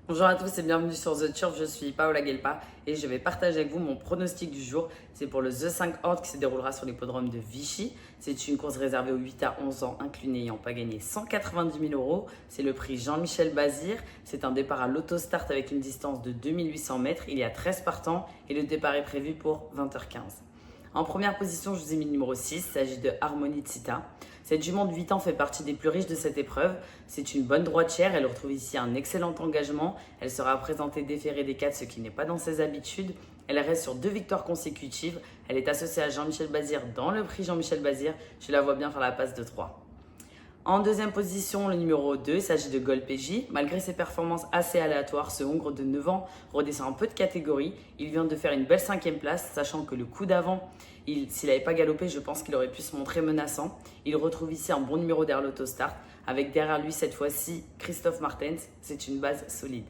Bonjour à tous et bienvenue sur The Turf, je suis Paola Guelpa et je vais partager avec vous mon pronostic du jour. C'est pour le The 5 Hordes qui se déroulera sur l'hippodrome de Vichy. C'est une course réservée aux 8 à 11 ans, inclus n'ayant pas gagné 190 000 euros. C'est le prix Jean-Michel Bazir. C'est un départ à l'autostart avec une distance de 2800 mètres. Il y a 13 partants et le départ est prévu pour 20h15. En première position, je vous ai mis le numéro 6, il s'agit de Harmonie de Cita. Cette jument de 8 ans fait partie des plus riches de cette épreuve. C'est une bonne droitière, elle retrouve ici un excellent engagement. Elle sera présentée déférée des 4, ce qui n'est pas dans ses habitudes. Elle reste sur 2 victoires consécutives. Elle est associée à Jean-Michel Bazir dans le prix Jean-Michel Bazir. Je la vois bien faire la passe de 3. En deuxième position, le numéro 2, il s'agit de Gold PJ. Malgré ses performances assez aléatoires, ce Hongre de 9 ans redescend un peu de catégorie. Il vient de faire une belle 5e place, sachant que le coup d'avant, s'il n'avait pas galopé, je pense qu'il aurait pu se montrer menaçant. Il retrouve ici un bon numéro derrière l'autostart, avec derrière lui cette fois-ci Christophe Martens. C'est une base solide.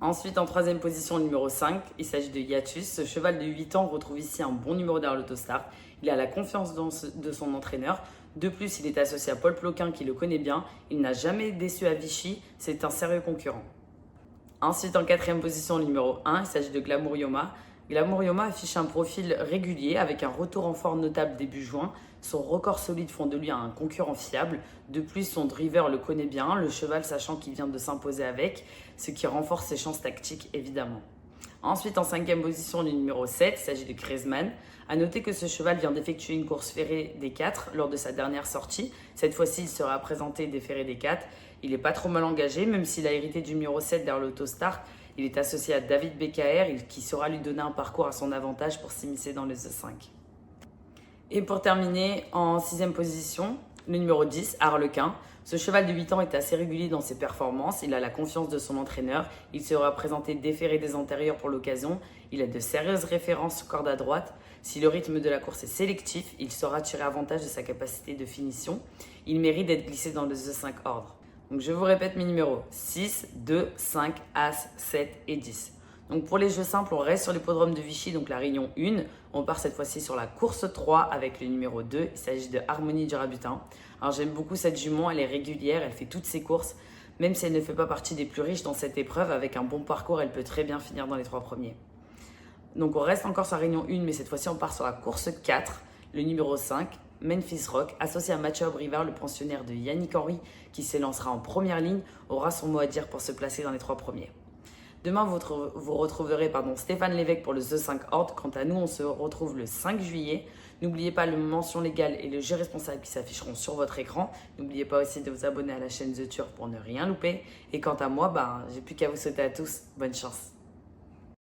Ensuite, en troisième position, le numéro 5, il s'agit de Yatus. Ce cheval de 8 ans retrouve ici un bon numéro derrière l'autostart. Il a la confiance de son entraîneur. De plus, il est associé à Paul Ploquin qui le connaît bien. Il n'a jamais déçu à Vichy. C'est un sérieux concurrent. Ensuite, en quatrième position, le numéro 1, il s'agit de Glamour Yoma. Glamour Yoma affiche un profil régulier avec un retour en forme notable début juin. Son record solide font de lui un concurrent fiable. De plus, son driver le connaît bien, le cheval sachant qu'il vient de s'imposer avec, ce qui renforce ses chances tactiques évidemment. Ensuite, en cinquième position, le numéro 7, il s'agit de Kreisman. A noter que ce cheval vient d'effectuer une course ferrée des 4 lors de sa dernière sortie. Cette fois-ci, il sera présenté déféré des 4. Il n'est pas trop mal engagé, même s'il a hérité du numéro 7 derrière l'autostart. Il est associé à David BKR, qui saura lui donner un parcours à son avantage pour s'immiscer dans le The 5. Et pour terminer, en sixième position, le numéro 10, Harlequin. Ce cheval de 8 ans est assez régulier dans ses performances. Il a la confiance de son entraîneur. Il sera présenté déféré des antérieurs pour l'occasion. Il a de sérieuses références corde à droite. Si le rythme de la course est sélectif, il saura tirer avantage de sa capacité de finition. Il mérite d'être glissé dans le The 5 Ordre. Donc je vous répète mes numéros 6, 2, 5, As, 7 et 10. Donc pour les jeux simples, on reste sur l'hippodrome de Vichy, donc la réunion 1. On part cette fois-ci sur la course 3 avec le numéro 2. Il s'agit de Harmonie du Rabutin. Alors j'aime beaucoup cette jument, elle est régulière, elle fait toutes ses courses. Même si elle ne fait pas partie des plus riches dans cette épreuve, avec un bon parcours, elle peut très bien finir dans les 3 premiers. Donc on reste encore sur la réunion 1, mais cette fois-ci on part sur la course 4, le numéro 5. Memphis Rock, associé à Mathieu Abrivard, le pensionnaire de Yannick Henry, qui s'élancera en première ligne, aura son mot à dire pour se placer dans les 3 premiers. Demain, vous retrouverez Stéphane Lévesque pour le The 5 Horde. Quant à nous, on se retrouve le 5 juillet. N'oubliez pas le mention légale et le jeu responsable qui s'afficheront sur votre écran. N'oubliez pas aussi de vous abonner à la chaîne The Turf pour ne rien louper. Et quant à moi, j'ai plus qu'à vous souhaiter à tous bonne chance.